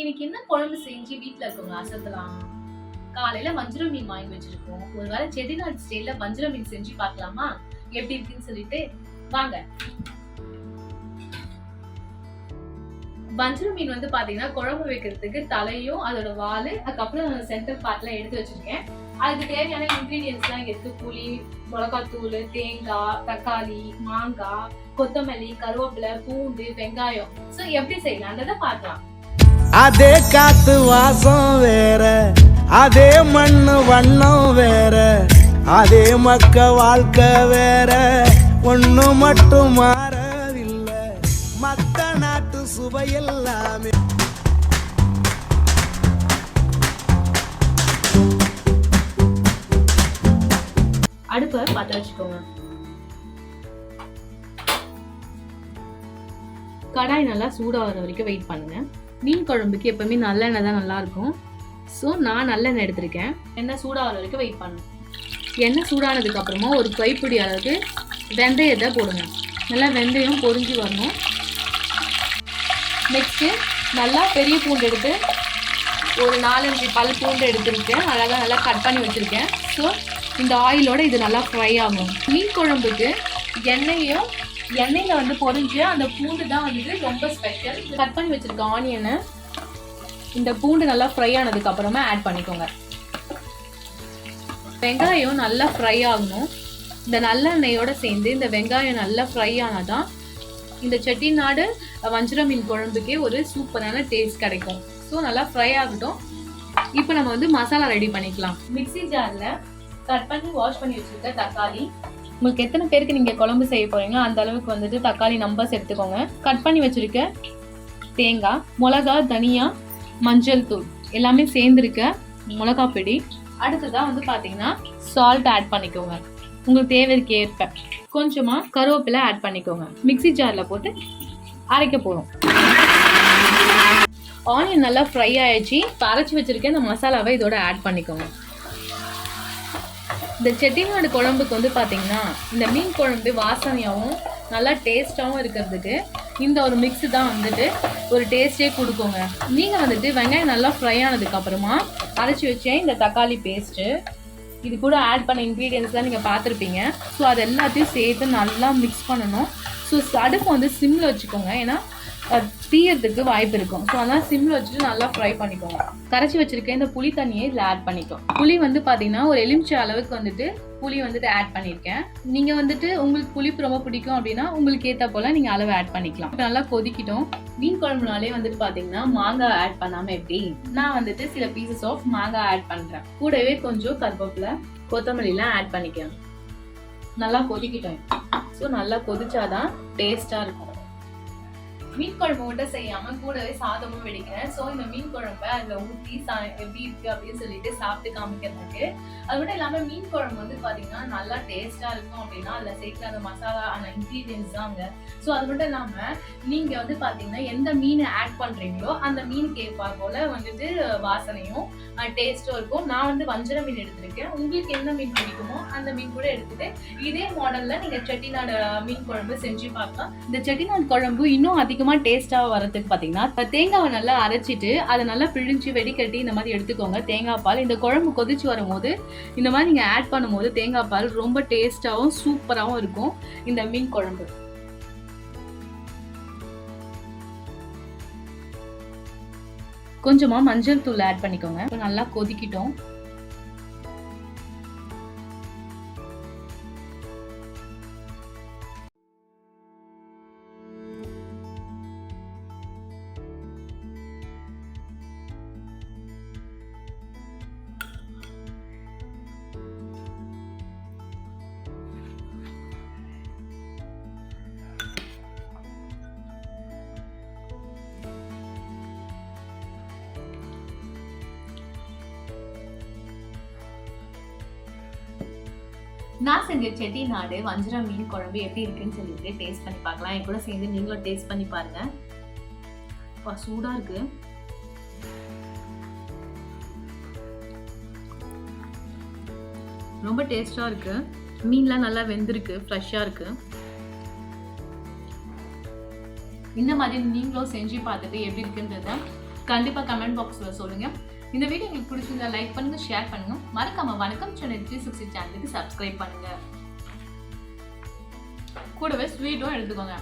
இன்னைக்கு என்ன குழம்பு செஞ்சு வீட்டுல இருக்கவங்க அசத்தலாம். காலையில வஞ்சரம் மீன் வாங்கி வச்சிருக்கோம். ஒருவேளை செட்டிநாடு ஸ்டைல்ல வஞ்சரம் மீன் செஞ்சு பார்க்கலாமா எப்படி இருக்குன்னு சொல்லிட்டு வாங்க. வஞ்சரம் மீன் வந்து பாத்தீங்கன்னா குழம்பு வைக்கிறதுக்கு தலையும் அதோட வாலு அதுக்கப்புறம் சென்டர் பார்ட்ல எடுத்து வச்சிருக்கேன். அதுக்கு தேவையான இன்கிரீடியன்ஸ் எல்லாம் இருக்கு. புளி, மிளகாத்தூள், தேங்காய், தக்காளி, மாங்காய், கொத்தமல்லி, கருவேப்பிலை, பூண்டு, வெங்காயம். சோ எப்படி செய்யலாம்ன்றத பார்க்கலாம். அதே காத்து வாசம் வேற, அதே மண்ணு வண்ணம் வேற, அதே மக்க வாழ்க்கை வேற, ஒண்ணு மட்டும் மாறவில்லை, மத்த நாட்டு சுவையெல்லாமே. அடுப்பை பத்த வச்சுக்கோங்க. கடாய் நல்லா சூடாகிற வரைக்கும் வெயிட் பண்ணுங்க. மீன் குழம்புக்கு எப்பவுமே நல்லெண்ணெய் தான் நல்லா இருக்கும். ஸோ நான் நல்லெண்ணெய் எடுத்திருக்கேன். எண்ணெய் சூடாகிற வரைக்கும் வெயிட் பண்ணுங்க. எண்ணெய் சூடானதுக்கு அப்புறமா ஒரு கைப்பிடி அளவுக்கு வெந்தயத்தை போடுங்க. நல்லா வெந்தயம் பொரிஞ்சு வரணும். நெக்ஸ்ட்டு நல்லா பெரிய பூண்டு எடுத்து ஒரு 4-5 பல் பூண்டு எடுத்துருக்கேன். அழகாக நல்லா கட் பண்ணி வச்சுருக்கேன். ஸோ இந்த ஆயிலோட இது நல்லா ஃப்ரை ஆகும். மீன் குழம்புக்கு எண்ணெயில வந்து பொரிஞ்சு அந்த பூண்டு தான் வந்து ரொம்ப ஸ்பெஷல். கட் பண்ணி வச்சிருக்க ஆனியனை இந்த பூண்டு நல்லா ஃப்ரை ஆனதுக்கு அப்புறமா ஆட் பண்ணிக்கோங்க. வெங்காயம் நல்லா ஃப்ரை ஆகணும். இந்த நல்லெண்ணெயோட சேர்ந்து இந்த வெங்காயம் நல்லா ஃப்ரை ஆனாதான் இந்த செட்டிநாடு வஞ்சரம் மீன் குழம்புக்கே ஒரு சூப்பரான டேஸ்ட் கிடைக்கும். ஸோ நல்லா ஃப்ரை ஆகட்டும். இப்போ நம்ம வந்து மசாலா ரெடி பண்ணிக்கலாம். மிக்ஸி ஜார்ல கட் பண்ணி வாஷ் பண்ணி வச்சிருக்க தக்காளி, உங்களுக்கு எத்தனை பேருக்கு நீங்க குழம்பு செய்ய போறீங்களோ அந்த அளவுக்கு வந்துட்டு தக்காளி நம்பர்ஸ் எடுத்துக்கோங்க. கட் பண்ணி வச்சிருக்க தேங்காய், மிளகா, தனியா, மஞ்சள் தூள் எல்லாமே சேர்ந்துருக்க மிளகா பொடி. அடுத்ததான் வந்து பாத்தீங்கன்னா சால்ட் ஆட் பண்ணிக்கோங்க. உங்களுக்கு தேவைக்கு ஏற்ப கொஞ்சமா கருவேப்பிலை ஆட் பண்ணிக்கோங்க. மிக்ஸி ஜார்ல போட்டு அரைக்க போறோம். ஆனியன் நல்லா ஃப்ரை ஆயிடுச்சு. அரைச்சி வச்சிருக்க இந்த மசாலாவை இதோட ஆட் பண்ணிக்கோங்க. இந்த செட்டிநாடு குழம்புக்கு வந்து பார்த்தீங்கன்னா இந்த மீன் குழம்பு வாசனையாகவும் நல்லா டேஸ்டாகவும் இருக்கிறதுக்கு இந்த ஒரு மிக்ஸ் தான் வந்துட்டு ஒரு டேஸ்டே கொடுக்குங்க. நீங்கள் வந்துட்டு வெங்காயம் நல்லா ஃப்ரை ஆனதுக்கு அப்புறமா அரைச்சி வச்சேன் இந்த தக்காளி பேஸ்ட்டு இது கூட ஆட் பண்ண இன்க்ரீடியன்ஸ்லாம் நீங்கள் பார்த்துருப்பீங்க. ஸோ அது எல்லாத்தையும் சேர்த்து நல்லா மிக்ஸ் பண்ணணும். ஸோ அடுப்பு வந்து சிம்மில் வச்சுக்கோங்க. ஏன்னா தீயறதுக்கு வாய்ப்பு இருக்கும். ஸோ அதெல்லாம் சிம்மில் வச்சுட்டு நல்லா ஃப்ரை பண்ணிக்கோங்க. கரைச்சி வச்சிருக்கேன் இந்த புளி தண்ணியை இதில் ஆட் பண்ணிக்கோம். புளி வந்து பார்த்தீங்கன்னா ஒரு எலுமிச்சை அளவுக்கு வந்துட்டு புளி வந்துட்டு ஆட் பண்ணியிருக்கேன். நீங்கள் வந்துட்டு உங்களுக்கு புளிப்பு ரொம்ப பிடிக்கும் அப்படின்னா உங்களுக்கு ஏற்ற போல் நீங்கள் அளவு ஆட் பண்ணிக்கலாம். இப்போ நல்லா கொதிக்கிட்டோம். மீன் குழம்புனாலே வந்துட்டு பார்த்தீங்கன்னா மாங்காய் ஆட் பண்ணாமல் எப்படி, நான் வந்துட்டு சில பீசஸ் ஆஃப் மாங்காய் ஆட் பண்ணுறேன். கூடவே கொஞ்சம் கருவேப்பிலை, கொத்தமல்லிலாம் ஆட் பண்ணிக்கிறேன். நல்லா கொதிக்கிட்டோம். ஸோ நல்லா கொதிச்சாதான் டேஸ்ட்டாக இருக்கும். மீன் குழம்பு மட்டும் செய்யாம கூடவே சாதமும் வெடிக்கிறேன். ஸோ இந்த மீன் குழம்ப அதில் ஊற்றி எப்படி இருக்கு அப்படின்னு சொல்லிட்டு சாப்பிட்டு காமிக்கிறதுக்கு. அது மட்டும் இல்லாமல் மீன் குழம்பு வந்து பார்த்தீங்கன்னா நல்லா டேஸ்டா இருக்கும் அப்படின்னா அதில் சேர்க்கிற அந்த மசாலா அந்த இன்க்ரீடியன்ஸ் தாங்க. ஸோ அது மட்டும் இல்லாமல் நீங்கள் வந்து பார்த்தீங்கன்னா எந்த மீனை ஆட் பண்ணுறீங்களோ அந்த மீனுக்கு ஏற்பா போல வந்துட்டு வாசனையும் டேஸ்ட்டும் இருக்கும். நான் வந்து வஞ்சரம் மீன் எடுத்திருக்கேன். உங்களுக்கு எந்த மீன் பிடிக்குமோ அந்த மீன் கூட எடுத்துட்டு இதே மாடலில் நீங்கள் செட்டிநாடு மீன் குழம்பு செஞ்சு பார்க்கலாம். இந்த செட்டிநாடு குழம்பு இன்னும் அதிகமாக டேஸ்டாக வரதுக்கு பார்த்தீங்கன்னா தேங்காவை நல்லா அரைச்சிட்டு அதை நல்லா பிழிஞ்சு வெடிக்கட்டி இந்த மாதிரி எடுத்துக்கோங்க. தேங்காய் பால் இந்த குழம்பு கொதிச்சு வரும்போது இந்த மாதிரி நீங்கள் ஆட் பண்ணும்போது தேங்காய் பால் ரொம்ப டேஸ்டாகவும் சூப்பராகவும் இருக்கும் இந்த மீன் குழம்பு. கொஞ்சமா மஞ்சள் தூள் ஆட் பண்ணிக்கோங்க. நல்லா கொதிக்கிட்டோம். நான் செஞ்ச செட்டிநாடு வஞ்சரம் மீன் குழம்பு எப்படி இருக்குன்னு சொல்லிட்டு டேஸ்ட் பண்ணி பார்க்கலாம். என் கூட சேர்ந்து நீங்களும் டேஸ்ட் பண்ணி பாருங்க. சூடா இருக்கு. ரொம்ப டேஸ்டா இருக்கு. மீன்லாம் நல்லா வெந்திருக்கு, ஃப்ரெஷ்ஷா இருக்கு. இந்த மாதிரி நீங்களும் செஞ்சு பார்த்துட்டு எப்படி இருக்குன்றத கண்டிப்பாக கமெண்ட் பாக்ஸில் சொல்லுங்கள். இந்த வீடியோ உங்களுக்கு பிடிச்சிருந்தா லைக் பண்ணுங்கள், ஷேர் பண்ணுங்கள். மறக்காமல் வணக்கம் சென்னை 360 சேனலுக்கு சப்ஸ்கிரைப் பண்ணுங்கள். கூடவே ஸ்வீட்டும் எடுத்துக்கோங்க.